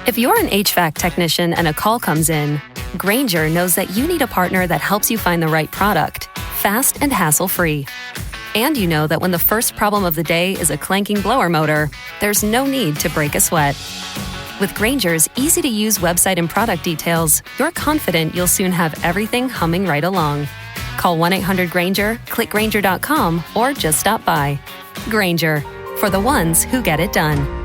If you're an HVAC technician and a call comes in, Grainger knows that you need a partner that helps you find the right product, fast and hassle-free. And you know that when the first problem of the day is a clanking blower motor, there's no need to break a sweat. With Grainger's easy-to-use website and product details, you're confident you'll soon have everything humming right along. Call 1-800-GRAINGER, click Grainger.com, or just stop by. Grainger, for the ones who get it done.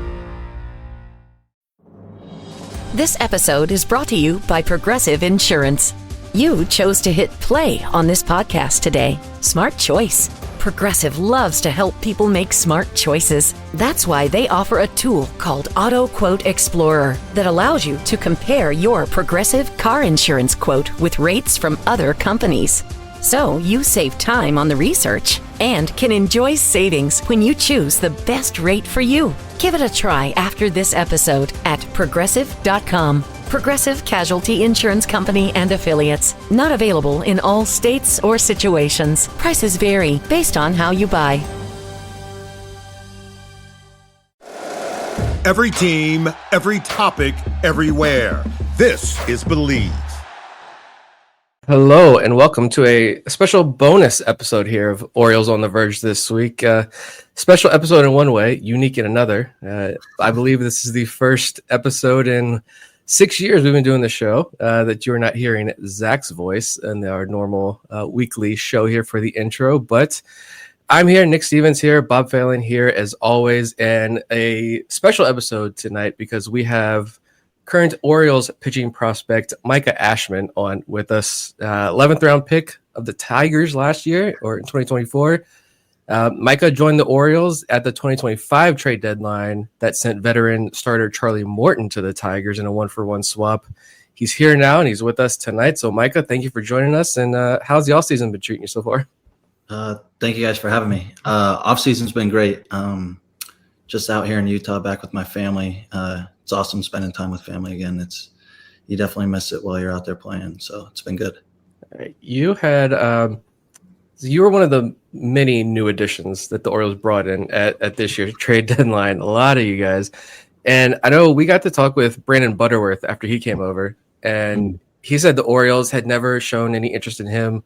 This episode is brought to you by Progressive Insurance. You chose to hit play on this podcast today. Smart choice. Progressive loves to help people make smart choices. That's why they offer a tool called Auto Quote Explorer that allows you to compare your Progressive car insurance quote with rates from other companies. So you save time on the research and can enjoy savings when you choose the best rate for you. Give it a try after this episode at Progressive.com. Progressive Casualty Insurance Company and Affiliates. Not available in all states or situations. Prices vary based on how you buy. Every team, every topic, everywhere. This is Believe. Hello and welcome to a special bonus episode here of Orioles on the Verge this week. Special episode in one way, unique in another. I believe this is the first episode in 6 years we've been doing the show that you're not hearing Zach's voice in our normal weekly show here for the intro. But I'm here, Nick Stevens here, Bob Phelan here as always, and a special episode tonight because we have current Orioles pitching prospect Micah Ashman on with us, 11th round pick of the Tigers last year or in 2024. Micah joined the Orioles at the 2025 trade deadline that sent veteran starter Charlie Morton to the Tigers in a 1-for-1 swap. He's here now and he's with us tonight. So Micah, thank you for joining us. And how's the offseason been treating you so far? Thank you guys for having me. Offseason's been great. Just out here in Utah, back with my family. It's awesome spending time with family again. You definitely miss it while you're out there playing. So it's been good. All right. You were one of the many new additions that the Orioles brought in at this year's trade deadline. A lot of you guys. And I know we got to talk with Brandon Butterworth after he came over. And he said the Orioles had never shown any interest in him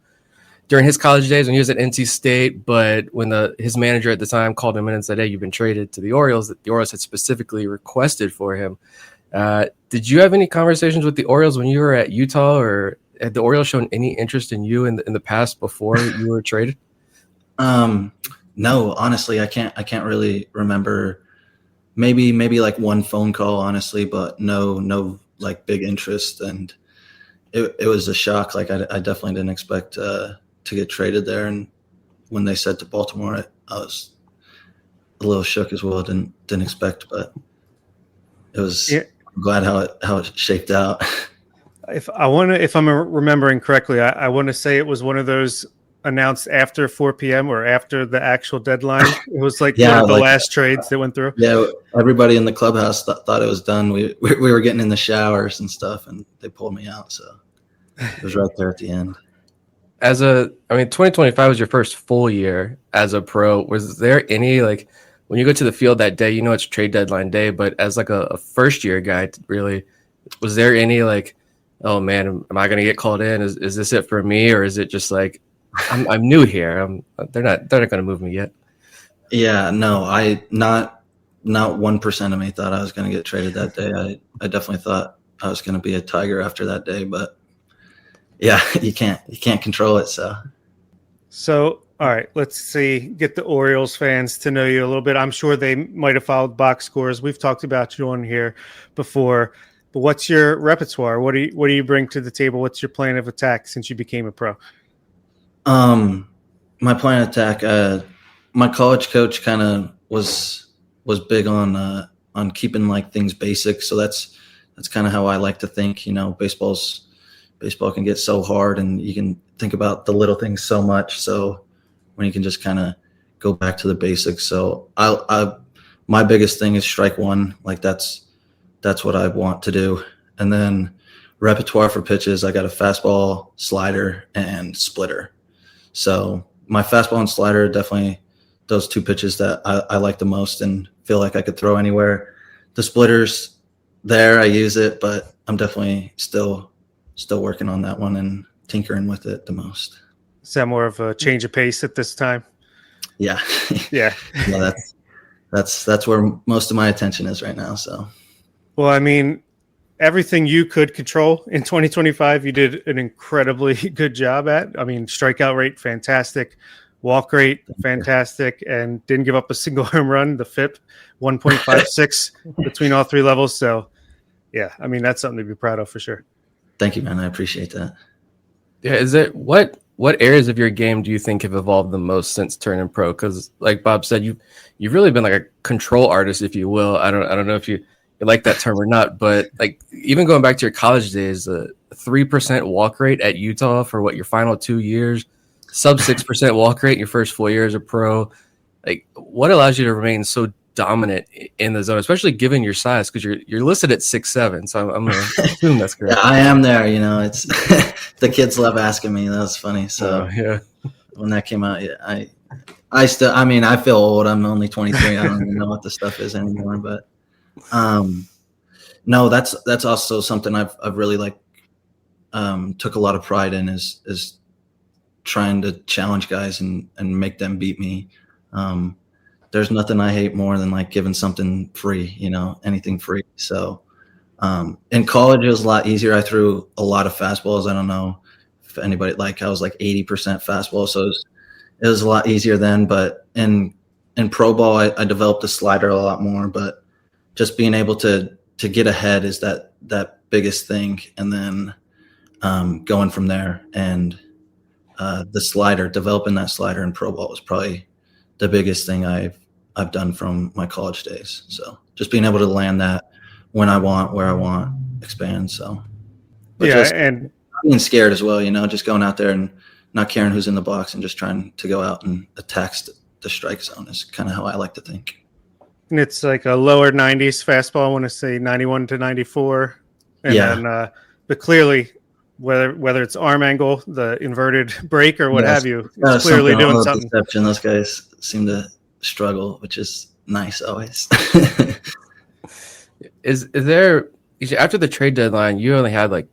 during his college days when he was at NC State. But when his manager at the time called him in and said, hey, you've been traded to the Orioles, that the Orioles had specifically requested for him. Did you have any conversations with the Orioles when you were at Utah, or had the Orioles shown any interest in you in the past before you were traded? No, honestly, I can't really remember. Maybe like one phone call, honestly, but no like big interest. And it was a shock. Like I definitely didn't expect to get traded there. And when they said to Baltimore, I was a little shook as well. Didn't expect, but it was. Yeah. I'm glad how it shaped out. If I'm remembering correctly, I want to say it was one of those announced after 4 p.m. or after the actual deadline. It was like one of the last trades that went through. Yeah, everybody in the clubhouse thought it was done. We were getting in the showers and stuff, and they pulled me out. So it was right there at the end. 2025 was your first full year as a pro. Was there any, like, when you go to the field that day, you know it's trade deadline day, but as like a first year guy, really, was there any like, oh man, am I going to get called in? Is this it for me, or is it just like I'm new here? They're not going to move me yet. Yeah, no, not 1% of me thought I was going to get traded that day. I definitely thought I was going to be a Tiger after that day, but yeah, you can't control it. So all right, let's see. Get the Orioles fans to know you a little bit. I'm sure they might have followed box scores. We've talked about you on here before. But what's your repertoire? What do you bring to the table? What's your plan of attack since you became a pro? My plan of attack. My college coach kind of was big on keeping like things basic. So that's kind of how I like to think. You know, baseball can get so hard, and you can think about the little things so much. So when you can just kind of go back to the basics. So my biggest thing is strike one. Like that's what I want to do. And then repertoire for pitches, I got a fastball, slider, and splitter. So my fastball and slider are definitely those two pitches that I like the most and feel like I could throw anywhere. The splitters, there. I use it, but I'm definitely still working on that one and tinkering with it the most. Is that more of a change of pace at this time? Yeah. Yeah. Yeah, that's where most of my attention is right now. So, well, I mean, everything you could control in 2025, you did an incredibly good job at. I mean, strikeout rate, fantastic. Walk rate, fantastic. And didn't give up a single home run. The FIP, 1.56 between all three levels. So, yeah, I mean, that's something to be proud of for sure. Thank you, man. I appreciate that. Yeah, is it what areas of your game do you think have evolved the most since turning pro? Because like Bob said, you've really been like a control artist, if you will. I don't know if you like that term or not, but like even going back to your college days, a 3% walk rate at Utah for your final 2 years, sub 6% walk rate in your first 4 years of pro. Like, what allows you to remain so dominant in the zone, especially given your size? Because you're listed at 6'7", so I'm gonna assume that's correct. Yeah, I am there. It's the kids love asking me. That's funny. So yeah, when that came out, yeah, I feel old. I'm only 23. I don't even know what the stuff is anymore. But no, that's also something I've really took a lot of pride in is trying to challenge guys and make them beat me. There's nothing I hate more than giving something free, anything free. So in college, it was a lot easier. I threw a lot of fastballs. I don't know if anybody I was 80% fastball. So it was a lot easier then. But in pro ball, I developed a slider a lot more. But just being able to get ahead is that biggest thing. And then going from there and the slider, developing that slider in pro ball was probably the biggest thing I've done from my college days. So just being able to land that when I want, where I want, expand. So but yeah, and being scared as well, just going out there and not caring who's in the box and just trying to go out and attack the strike zone is kind of how I like to think. And it's like a lower 90s fastball. I want to say 91 to 94. And yeah. Then, but clearly, whether it's arm angle, the inverted break, or what have you, it's clearly doing something. Deception. Those guys seem to struggle, which is nice always. Is there, after the trade deadline, you only had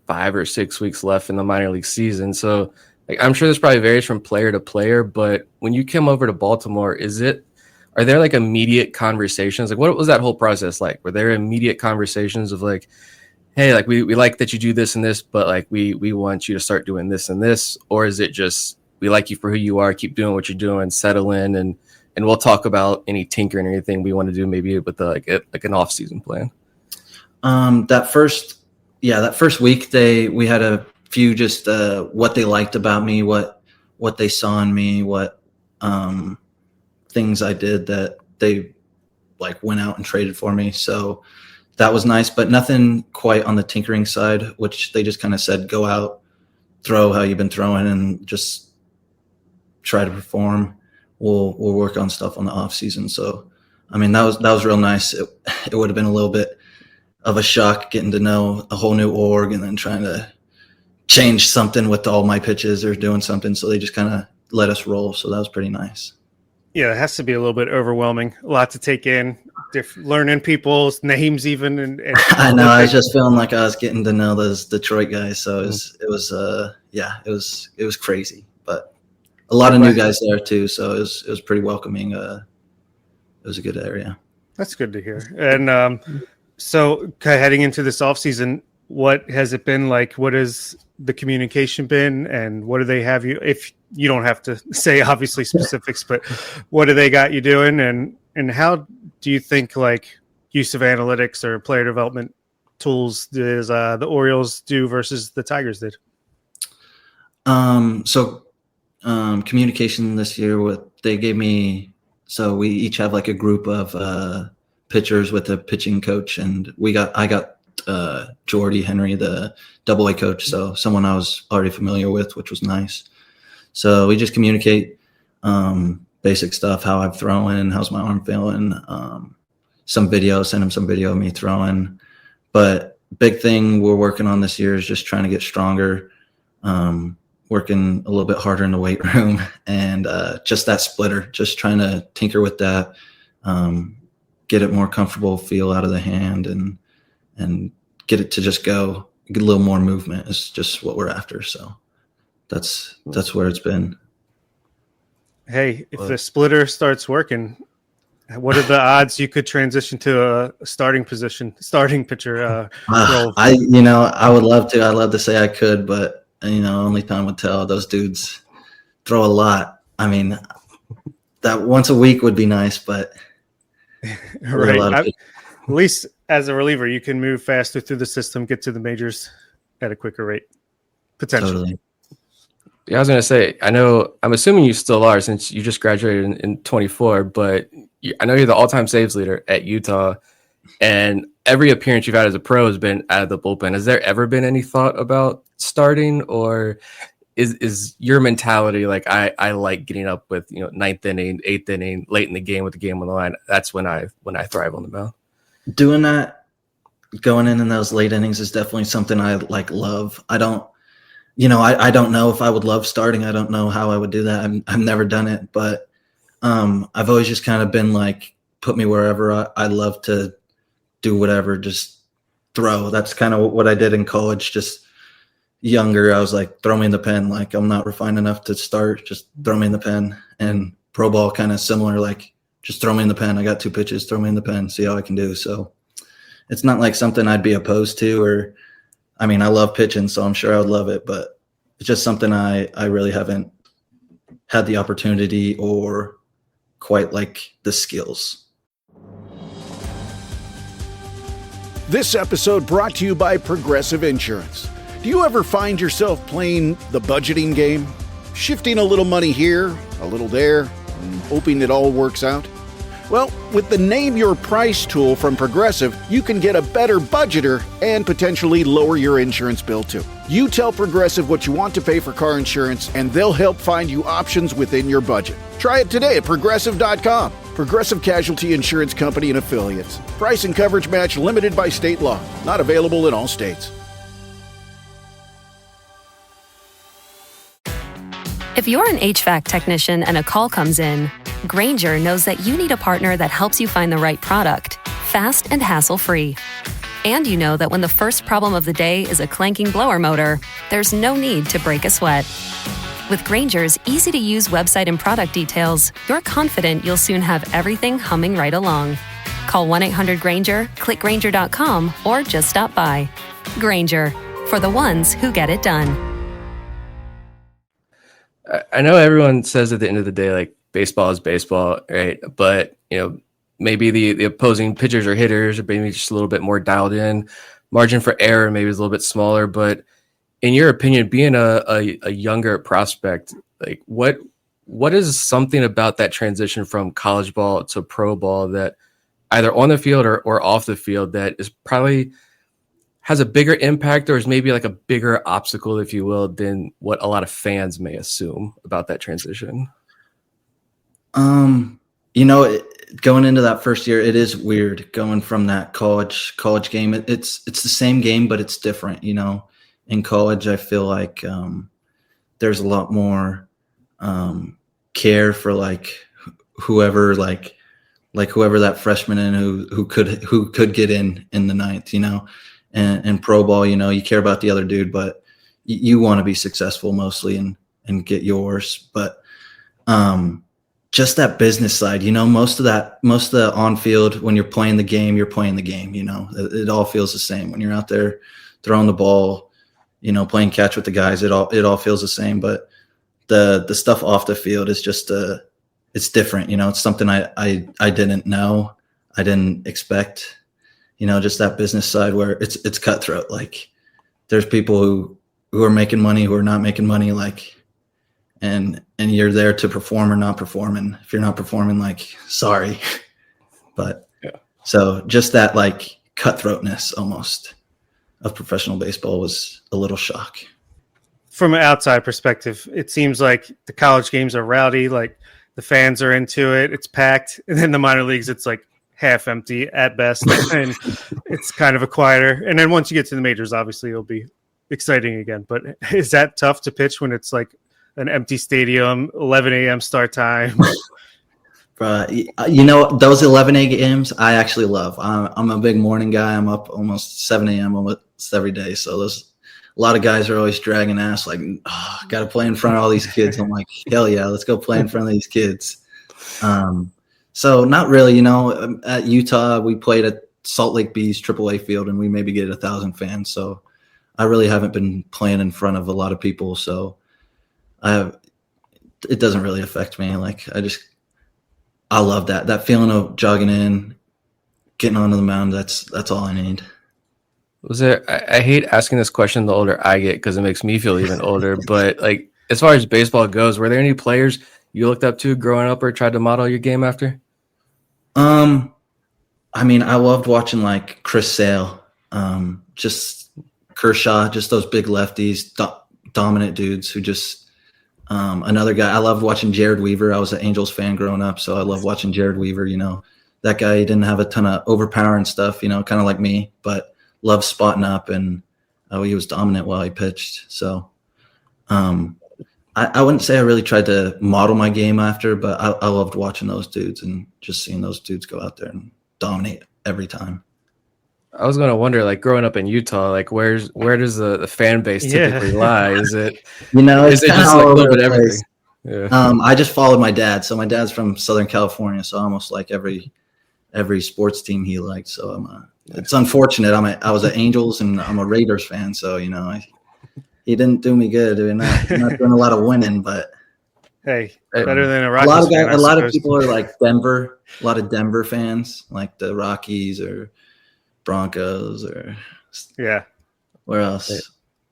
5 or 6 weeks left in the minor league season. So I'm sure this probably varies from player to player, but when you came over to Baltimore, are there immediate conversations? What was that whole process like? Were there immediate conversations of hey, we like that you do this and this, but we want you to start doing this and this? Or is it just, we like you for who you are, keep doing what you're doing, settle in, and we'll talk about any tinkering or anything we want to do maybe with an off-season plan? That first week we had a few just what they liked about me, what they saw in me, what things I did that they went out and traded for me. So that was nice, but nothing quite on the tinkering side, which they just kind of said, go out, throw how you've been throwing and just try to perform. We'll work on stuff on the off season. So, I mean, that was real nice. It would have been a little bit of a shock getting to know a whole new org and then trying to change something with all my pitches or doing something. So they just kind of let us roll. So that was pretty nice. Yeah, it has to be a little bit overwhelming. A lot to take in, learning people's names even. And I know. I was just feeling like I was getting to know those Detroit guys. So it was crazy. But a lot of new guys there too. So it was pretty welcoming. It was a good area. That's good to hear. And so heading into this offseason, what has it been like? What has the communication been, and what do they have you? If you don't have to say obviously specifics, but what do they got you doing, and how do you think use of analytics or player development tools does the Orioles do versus the Tigers did? Communication this year, they gave me. So we each have a group of pitchers with a pitching coach, and I got Jordy Henry, the AA coach, so someone I was already familiar with, which was nice. So we just communicate basic stuff, how I'm throwing, how's my arm feeling, some video, send him some video of me throwing. But big thing we're working on this year is just trying to get stronger, working a little bit harder in the weight room, and just that splitter, just trying to tinker with that, get it more comfortable, feel out of the hand, and and get it to just go, get a little more movement is just what we're after. So that's where it's been. Hey, if the splitter starts working, what are the odds you could transition to a starting pitcher role? I would love to. I'd love to say I could, but only time will tell. Those dudes throw a lot. I mean, that once a week would be nice, but right. At least as a reliever, you can move faster through the system, get to the majors at a quicker rate, potentially. Totally. Yeah, I was going to say, I'm assuming you still are since you just graduated in 24, but I know you're the all-time saves leader at Utah, and every appearance you've had as a pro has been out of the bullpen. Has there ever been any thought about starting, or is your mentality like, I like getting up with, ninth inning, eighth inning, late in the game with the game on the line? That's when I thrive on the mound. Doing that, going in those late innings is definitely something I love. I don't know if I would love starting. I don't know how I would do that. I've never done it, but I've always just kind of been like, put me wherever. I love to do whatever, just throw. That's kind of what I did in college. Just younger, I was like, throw me in the pen. Like, I'm not refined enough to start. Just throw me in the pen. And pro ball kind of similar, like, just throw me in the pen. I got 2 pitches, throw me in the pen, see how I can do. So it's not like something I'd be opposed to, I love pitching, so I'm sure I would love it, but it's just something I really haven't had the opportunity or quite like the skills. This episode brought to you by Progressive Insurance. Do you ever find yourself playing the budgeting game? Shifting a little money here, a little there, and hoping it all works out? Well, with the Name Your Price tool from Progressive, you can get a better budgeter and potentially lower your insurance bill too. You tell Progressive what you want to pay for car insurance, and they'll help find you options within your budget. Try it today at Progressive.com. Progressive Casualty Insurance Company and Affiliates. Price and coverage match limited by state law. Not available in all states. If you're an HVAC technician and a call comes in, Grainger knows that you need a partner that helps you find the right product, fast and hassle-free. And you know that when the first problem of the day is a clanking blower motor, there's no need to break a sweat. With Grainger's easy-to-use website and product details, you're confident you'll soon have everything humming right along. Call 1-800-GRAINGER, click Grainger.com, or just stop by. Grainger, for the ones who get it done. I know everyone says at the end of the day, like, baseball is baseball, right? But, maybe the opposing pitchers or hitters are maybe just a little bit more dialed in. Margin for error maybe is a little bit smaller. But in your opinion, being a younger prospect, like, what is something about that transition from college ball to pro ball that either on the field or off the field that is probably has a bigger impact, or is maybe like a bigger obstacle, if you will, than what a lot of fans may assume about that transition? Going into that first year, it is weird going from that college game. It's the same game, but it's different. In college, I feel like there's a lot more care for like whoever whoever that freshman in who could get in the ninth. And pro ball, you care about the other dude, but you want to be successful mostly and get yours. But just that business side, most of the on field, when you're playing the game, it all feels the same. When you're out there throwing the ball, playing catch with the guys, it all feels the same. But the stuff off the field is just it's different. It's something I didn't know, I didn't expect. Just that business side where it's cutthroat. Like, there's people who are making money, who are not making money, like, and you're there to perform or not perform. And if you're not performing, like, sorry. But yeah. So just that like cutthroatness almost of professional baseball was a little shock. From an outside perspective, it seems like the college games are rowdy, like the fans are into it, it's packed, and then the minor leagues, it's like half empty at best, and it's kind of a quieter. And then once you get to the majors, obviously it'll be exciting again. But is that tough to pitch when it's like an empty stadium, 11 a.m. start time? Those 11 games I actually love. I'm a big morning guy. I'm up almost 7 a.m. almost every day. So a lot of guys are always dragging ass like, oh, got to play in front of all these kids. I'm like, hell yeah, let's go play in front of these kids. So not really, at Utah, we played at Salt Lake Bees AAA field and we maybe get 1,000 fans. So I really haven't been playing in front of a lot of people. So it doesn't really affect me. Like I love that feeling of jogging in, getting onto the mound. That's all I need. I hate asking this question the older I get because it makes me feel even older. But like as far as baseball goes, were there any players you looked up to growing up or tried to model your game after? I loved watching like Chris Sale, just Kershaw, just those big lefties, dominant dudes who just another guy. I loved watching Jared Weaver. I was an Angels fan growing up, so I loved watching Jared Weaver. That guy, he didn't have a ton of overpowering stuff, kind of like me, but loved spotting up, and he was dominant while he pitched. So I wouldn't say I really tried to model my game after, but I loved watching those dudes and just seeing those dudes go out there and dominate every time. I was going to wonder, like growing up in Utah, like where does the fan base typically lie? Is it, it's just like a little bit of everything? Yeah. I just followed my dad. So my dad's from Southern California. So almost like every sports team he liked. So it's unfortunate. I was an Angels and I'm a Raiders fan. So, he didn't do me good. We're not doing a lot of winning, but hey, better than a Rockies fan. A lot of people are like Denver, a lot of Denver fans, like the Rockies or Broncos or where else?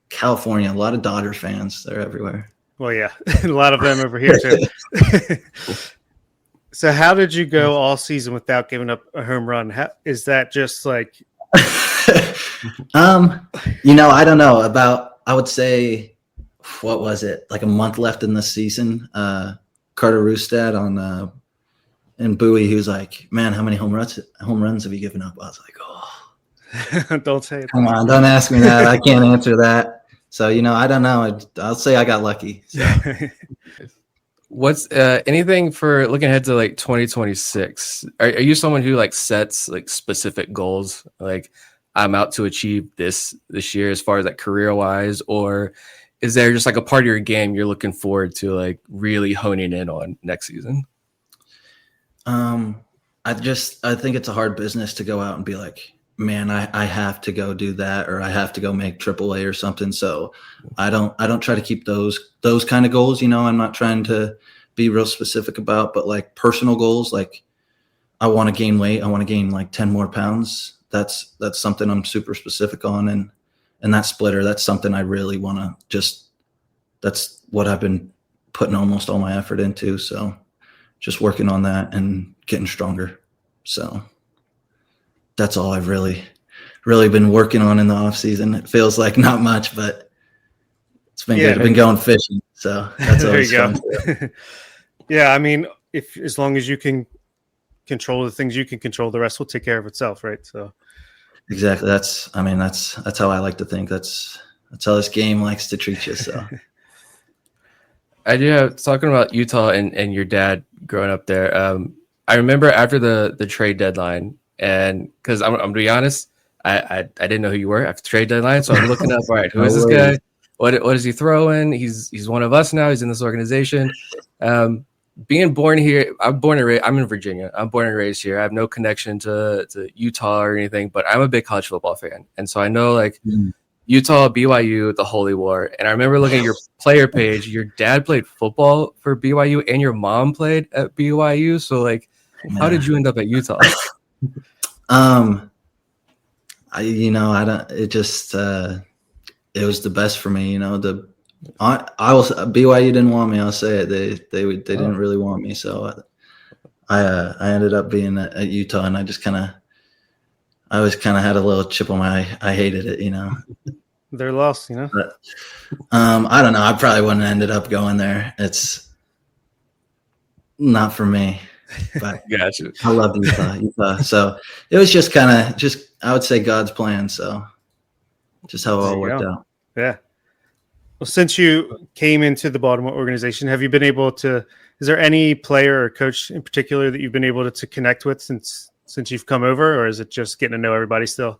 California, a lot of Dodgers fans. They're everywhere. Well, yeah, a lot of them over here too. So how did you go all season without giving up a home run? Is that just like I don't know. I would say, what was it? Like a month left in the season. Carter Rustad on in Bowie, he was like, "Man, how many home runs have you given up?" I was like, "Oh, don't say it. Come on, don't ask me that. I can't answer that." So I don't know. I'll say I got lucky. So. What's anything for looking ahead to like 2026? Are you someone who like sets like specific goals? Like I'm out to achieve this year as far as like career wise, or is there just like a part of your game you're looking forward to like really honing in on next season? I think it's a hard business to go out and be like, man, I have to go do that, or I have to go make AAA or something. So I don't try to keep those kind of goals. I'm not trying to be real specific about, but like personal goals, like I want to gain weight. I want to gain like 10 more pounds. That's something I'm super specific on. And that splitter, that's something I really want to that's what I've been putting almost all my effort into. So just working on that and getting stronger. So that's all I've really been working on in the off season. It feels like not much, but it's been good. I've been going fishing, so that's always fun. Yeah, as long as you can control the things you can control, the rest will take care of itself, right? So exactly. That's how I like to think. That's how this game likes to treat you. So I do have talking about Utah and your dad growing up there. I remember after the trade deadline. And because I'm gonna be honest, I didn't know who you were after the trade deadline, so I'm looking up. All right, who is this guy? What is he throwing? He's one of us now. He's in this organization. Being born here, I'm in Virginia. I'm born and raised here. I have no connection to Utah or anything, but I'm a big college football fan, and so I know like Utah, BYU, the Holy War. And I remember looking at your player page. Your dad played football for BYU, and your mom played at BYU. So like, how did you end up at Utah? It was the best for me, BYU didn't want me. I'll say it. They didn't really want me. So I ended up being at Utah, and I always kind of had a little chip on my, I hated it, They're lost, But, I don't know. I probably wouldn't have ended up going there. It's not for me. But gotcha. I love Utah. So it was just I would say God's plan. So just how it all worked out. Yeah. Well, since you came into the Baltimore organization, have you been able to, Is there any player or coach in particular that you've been able to connect with since you've come over, or is it just getting to know everybody still?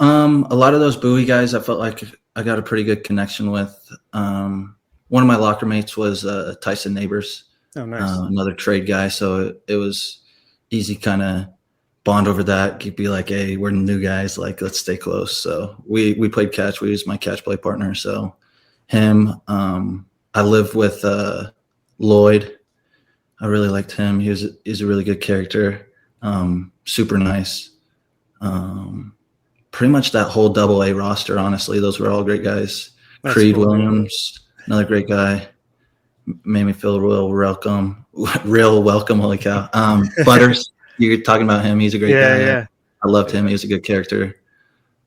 A lot of those Bowie guys, I felt like I got a pretty good connection with. One of my locker mates was Tyson Neighbors. Oh, nice. Another trade guy. So it was easy kind of bond over that. You'd be like, hey, we're new guys. Like, let's stay close. So we played catch. We was my catch play partner. So him, I lived with Lloyd. I really liked him. He's a really good character. Super nice. Pretty much that whole AA roster, honestly, those were all great guys. That's Creed cool, Williams, another great guy. Made me feel real welcome. Holy cow. Butters, you're talking about him. He's a great guy. Yeah. I loved him. He was a good character.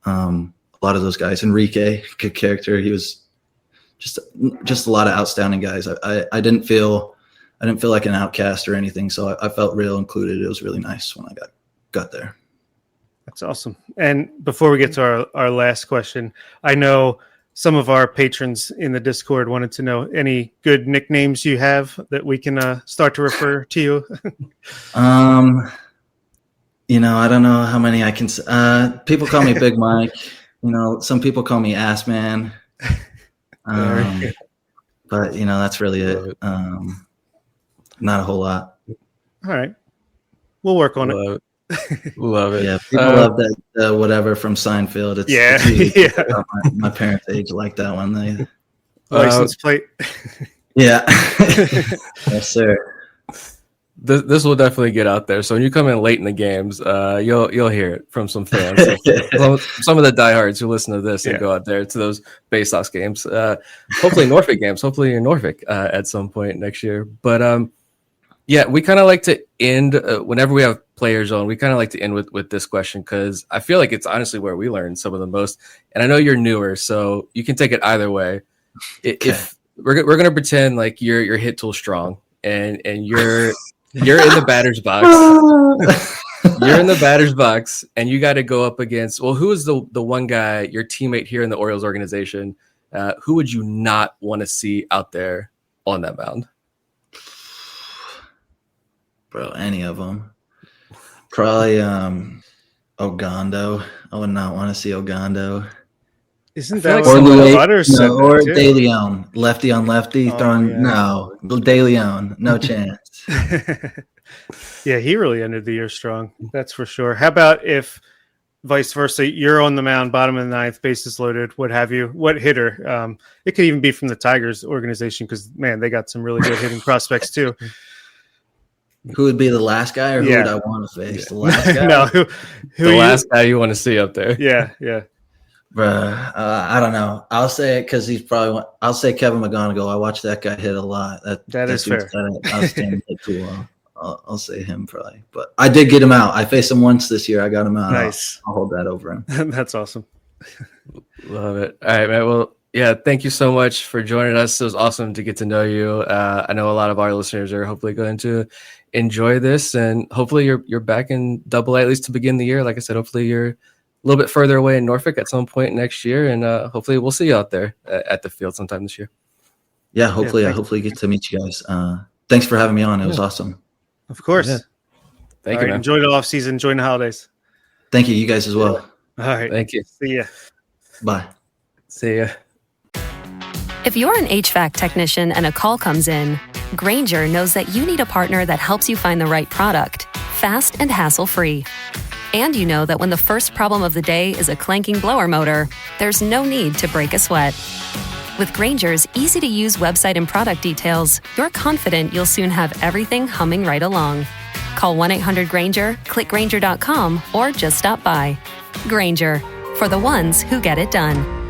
A lot of those guys. Enrique, good character. He was just a lot of outstanding guys. I didn't feel like an outcast or anything. So I felt real included. It was really nice when I got there. That's awesome. And before we get to our last question, I know some of our patrons in the Discord wanted to know any good nicknames you have that we can start to refer to you. I don't know how many I can. People call me Big Mike. Some people call me Ass Man. But that's really it. Not a whole lot. All right, we'll work on it. Love it. Yeah, people love that whatever from Seinfeld. It's my parents' age like that one. They license plate. Yeah. Yes, sir. This will definitely get out there. So when you come in late in the games, you'll hear it from some fans. Some of the diehards who listen to this and go out there to those Bay Sox games. Hopefully Norfolk games. Hopefully in Norfolk at some point next year. But we kind of like to end whenever we have players on. We kind of like to end with this question because I feel like it's honestly where we learn some of the most. And I know you're newer, so you can take it either way. Okay. If we're gonna pretend like you're hit tool strong and you're in the batter's box. You're in the batter's box, and you got to go up against. Well, who is the one guy, your teammate here in the Orioles organization? Who would you not want to see out there on that mound? Bro, any of them. Probably Ogando. I would not want to see Ogando. Isn't that like what Butters said? Or De Leon, lefty on lefty, no, De Leon, no chance. Yeah, he really ended the year strong. That's for sure. How about if vice versa, you're on the mound, bottom of the ninth, bases loaded, what have you? What hitter? It could even be from the Tigers organization because, man, they got some really good hitting prospects too. Who would be the last guy, or who would I want to face? The last guy? No, the last guy you want to see up there. Yeah. Bruh, I don't know. I'll say it because he's probably. I'll say Kevin McGonigal. I watched that guy hit a lot. That is fair. Outstanding hit too well. I'll say him probably. But I did get him out. I faced him once this year. I got him out. Nice. I'll hold that over him. That's awesome. Love it. All right, man. Well, yeah, thank you so much for joining us. It was awesome to get to know you. I know a lot of our listeners are hopefully going to enjoy this, and hopefully you're back in Double A at least to begin the year. Like I said, hopefully you're a little bit further away in Norfolk at some point next year, and hopefully we'll see you out there at the field sometime this year. Yeah, hopefully I get to meet you guys. Thanks for having me on. It was awesome. Of course. Yeah. Thank you, man. Enjoy the off season. Enjoy the holidays. Thank you. You guys as well. All right. Thank you. See ya. Bye. See ya. If you're an HVAC technician and a call comes in, Grainger knows that you need a partner that helps you find the right product, fast and hassle-free. And you know that when the first problem of the day is a clanking blower motor, there's no need to break a sweat. With Grainger's easy-to-use website and product details, you're confident you'll soon have everything humming right along. Call 1-800-GRAINGER, click Grainger.com, or just stop by. Grainger, for the ones who get it done.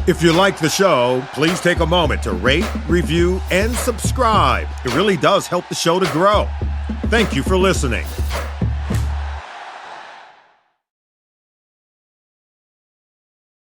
If you like the show, please take a moment to rate, review, and subscribe. It really does help the show to grow. Thank you for listening.